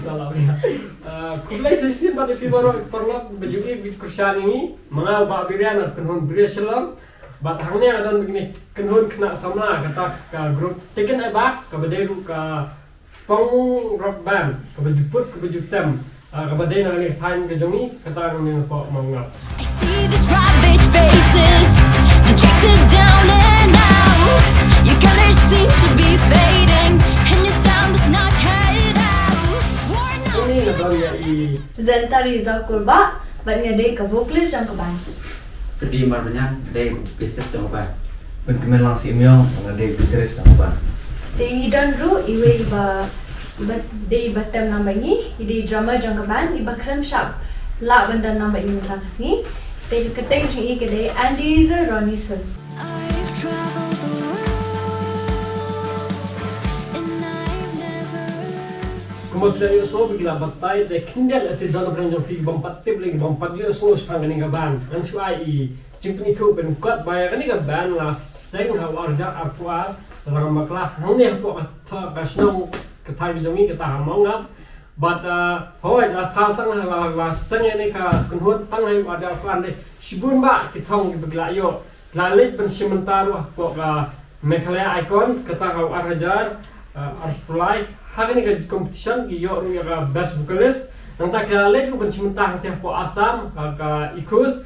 Salah ya. Kublai sesi pada pibaro perlu berjugi kursian ini mengal bak birian kenhun biria selam batangnya dan begini kenhun kena sama kata ke grup taken abak ke bederu ke pong rock band ke bejuput ke bejutem ke bedai nang ni time ke jongi kata ni po mangap. I see the savage faces, dejected down and out. Your colors seem to be fading, and your sound is not cut out. Worn out. Ini ngadon ya i Zenta Rizal Kurba, bạn nghe đây cả vocalist trong các bạn. Pedi marnya dari bisnis coba. Penkemen langsung yang ada guitarist apa? Thì đơn ru iwe iba day batem nambah ni, ide drummer trong các bạn, iba kram shop. La benda nambah ini tak sini. Thì keteng sing i kedai Andy is Ronnie Sun. I've traveled the world, and I've never. kemudian yo so bigla batai de kindel ase dona branjong fi bompat tip lagi bompat yo so spang ni gaban kan suai i jimpni tu ben kot bayar ni gaban la seng ha warja apua dalam makla hangni apu ta kasnong ketai jongi kita mongap but hoi la thal tang la seng ni ka kunhut tang hai ada kan de sibun ba kitong bigla yo lalit ben sementara ko ka mekhala icons kata kau arhajar Arfly hari ni ke competition ki yo ru ya best vocalist nang tak lalit ko ben sementara teh po asam ka ikus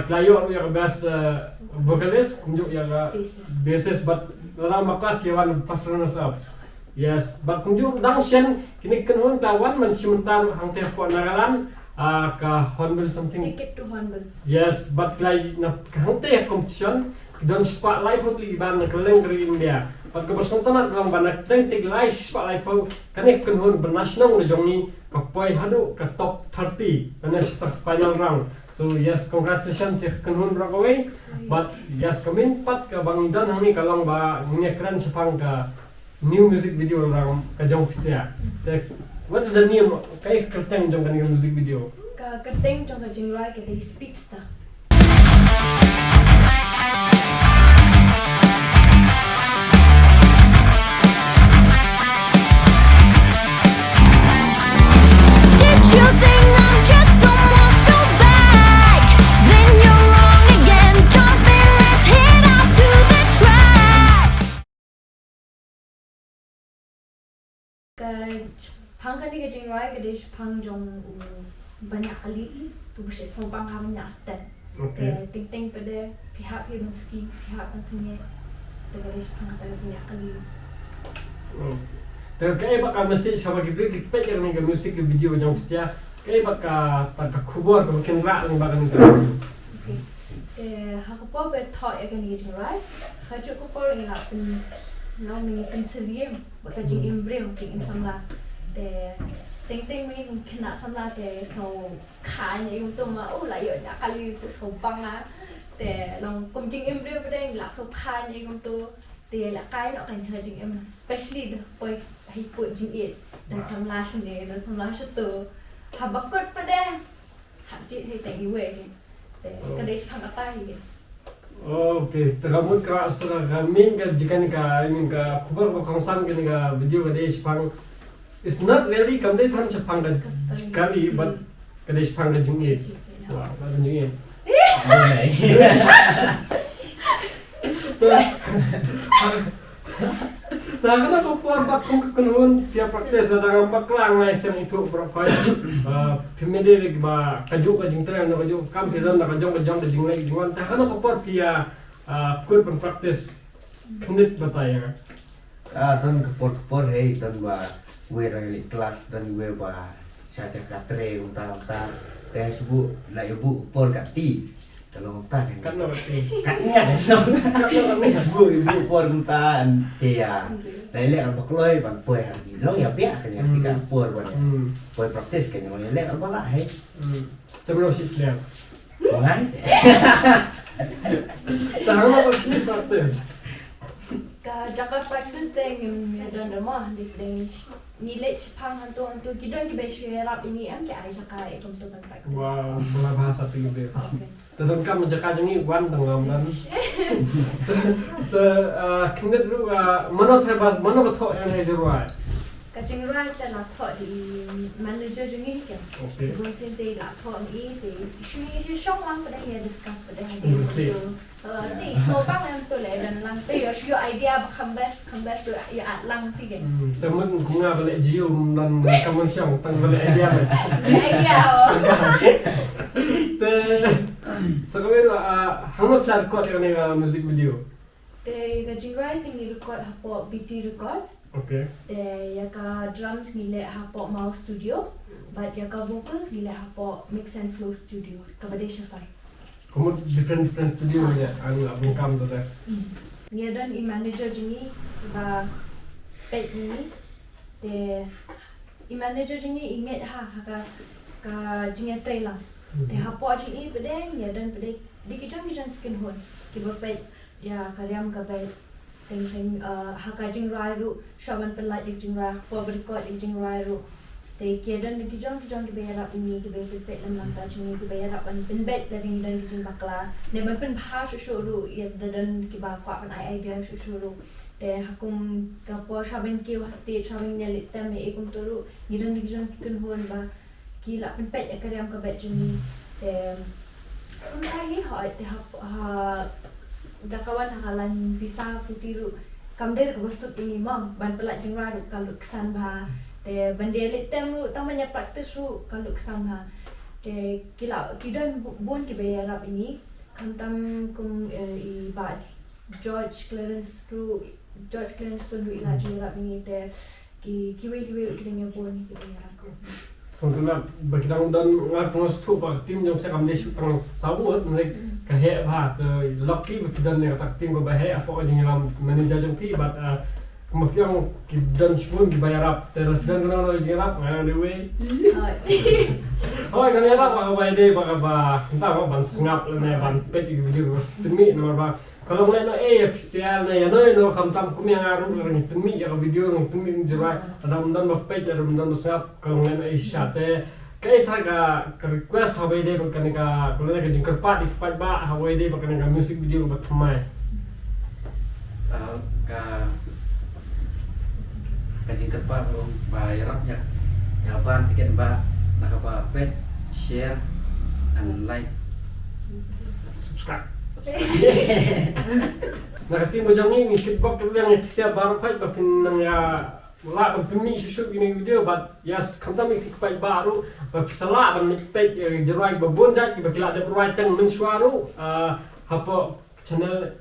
klayo ru ya best vocalist kunjuk ya basis but dalam maklat yawan runners up yes but kunjuk dang shen kini kenhun kawan men sementara hang teh po nagalan ka Hornbill something Ticket to Hornbill. yes but klay na hang teh competition don spotlight pun li ban keleng dari India pat ke bersentanat dalam banak teng tiglai spotlight pun kanek kenhun bernasional de jongi kapoi hadu ke top 30 kana start final round so yes congratulations ya kenhun Rockaway but yes kamin pat ke Bang Idan hang ni kalong ba ngekran sepang ka new music video orang ka jong fisia what is the name kai kerteng jong kan music video Ka keteng trong cái trình rai kedai Speedster. Did you think I'm just someone so bad? Then you're wrong again. Jump in, let's head out to the track. Ka phang kan ni cái trình rai kedai phang trong banyak kali tu bisa sobang ha banyak stand. okay Ting-ting pada pihak meski pihak kan sini kedai phang tak banyak kali. Tapi kaya baka mesti sama gitu kita yang nih musik video yang sia kaya baka tak kubur kalau mungkin rak nih baka nih Okay. Aku pun berthought ya kan ni jeung right. Hajuk ko pun ngi lap pen no mi pen serie baka jing embryo jing in samla. Te ting mi kena samla te so khanya yung tu ma oh la yo na kali tu so banga. Te long kum jing embryo pada ngi lap so khanya yung tu te la kai no kan hajing em especially the boy hiput jing it dan samla sini dan samla tu habakot pada hajit he te iwe. Kadai sepang atai gitu. okay tergamut kera asura kami ka jika nih ka ini ka kubur ko kongsan ka nih ka video kadai sepang it's not really kamdai tan sepang ka sekali but kadai sepang ka jingit wah ka jingit Nah, kenapa puan bak kung kenun tiap praktis datang baklang na item itu profile. Pemede lagi ba kajuk kajing tren na kajuk kam tidan na kajong kajing lagi juan. Tah kenapa puan pia kut praktis knit bataya. Dan kepor hei dan ba gue rally kelas dan gue ba caca katre unta teh subuh la ibu por kati kalau unta Kan na berarti. katnya kan ibu por unta ya lele ang bakloy ban poy hari lo ya pia kan ya tiga por ban poy praktis kan yang lele ang bala hei Sebelum si Islam. ngai Tah kenapa sih praktis? Ka jakar practice deng medan rumah di deng nilai cepang hantu kidon ki beshi rap ini am ki ai sakai untuk kan practice. Wow, bola bahasa tinggi. Okay. Tadon kam menjaga jengi wan tengam dan knit ru mana terbat mana betul yang ada ruai. kacing right ta la thọ thì manager jungi kan Okay. gon sen te la thọ mi te shi shong lang pada ya discuss pada hadi Okay. te so bang em to le dan lang te yo shi idea come back to ya at lang ti kanแต่มันคงงาไปเลยจิวมันคำมันช่างตั้งไปเลยไอเดียเลย idea oh แต่สักวันว่าฮังมาฟลาร์กอดกันในมิวสิกวิดีโอ te kacing right ni record hapo BT records โอเค te ya ka drums ngile hapo mouse studio but ya ka vocals ngile hapo mix and flow studio ka badesha sai ผมว่า different studio เนี่ยอันนี้เป็นคำตัวแต่ Nia dan i manager jungi ba pet ni te i manager jungi inget ka jinga trai lang te hapo jungi pede nia dan pede dikijang kin hon ki ba pet ya karyam ka pet teng haka jing rai ru shaban pelat jing rai po berikot jing rai ru te kedan dikijang ki be harap ini ki be pet lam lang ta jungi ki be harap an pen bet dari dan jing bakla ne ban pen pha shu ru ya dan ki ba kwa ban idea shu ru te hakum ka po shaban ki wa stage shaban ne lit tam e kum toru ni dan dikijang ki kun hon ba ki la pen pet karyam ka bet jungi te kun ai ni ha te ha dakawan hakalan bisa putiru kamder ka basuk ini mam ban pelak jingra ru kalau kesan ba te bande litem ru tamanya practice ru kalau kesan ha te kila kidan bon ki bayarap ini kantam kum i ba George Clarence ru ru ila jingra ini te kiwe ru kidanya bon ki bayarap so tuna bakidang dan ngat pengos tu pak tim jom saya kamde shoot tang sabut mereka kahe ba lucky bakidan ne tak tim ko bahe apa ko jingiram manager jong pi but kemakiang kidan shun ki bayarap terus dan kana jingiram ngana dewe oh kan era pa ba ide pa ba entah ba ban sngap ne ban pet video tumi nomor ba kalau mulai no official na yan no kamtam kumi ang araw ng tumi ya video ng tumi jirai ada mundan ba page ada mundan ba sngap kalau mulai no shot kaya talaga request haway day pag kanika kalau na kajing karpat ipat ba haway day pag kanika music video ba tumay ka jingkat pa ba yarap ya ban tiket ba nakaba pet share and like subscribe nakatim mo dyan yung kitbok ko lang yung siya baru kahit ba pinang wala kang pimi shoot yung video but yes kamtam ikikipay baru sala ban mikpet jeroy babon jat ki bakila de provide tang mensuaro hapo channel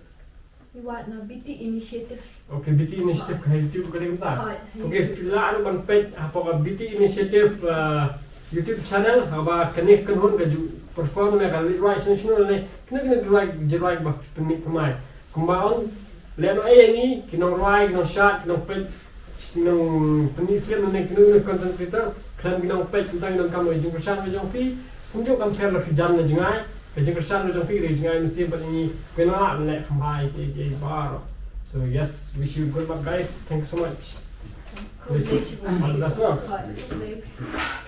Iwat na BT initiative okay BT initiative ka YouTube ka rin ta Hai, okay fila ano ban page hapo ka BT initiative YouTube channel haba connect kan hon ka perform na ka right national ne kina jeroy ba pimi kamay kumbaon leno ay ni kinong right kinong shot kinong page kinong pemi-film na kinong content creator klan kinong page tentang kinong kamu jung kersan jong pi punjo kam fair la kijam na jingai jung kersan jong pi re jingai mesti bat ini kena le khambai ke bar so yes wish you good luck guys thank you so much Collaboration. all the best no Hai,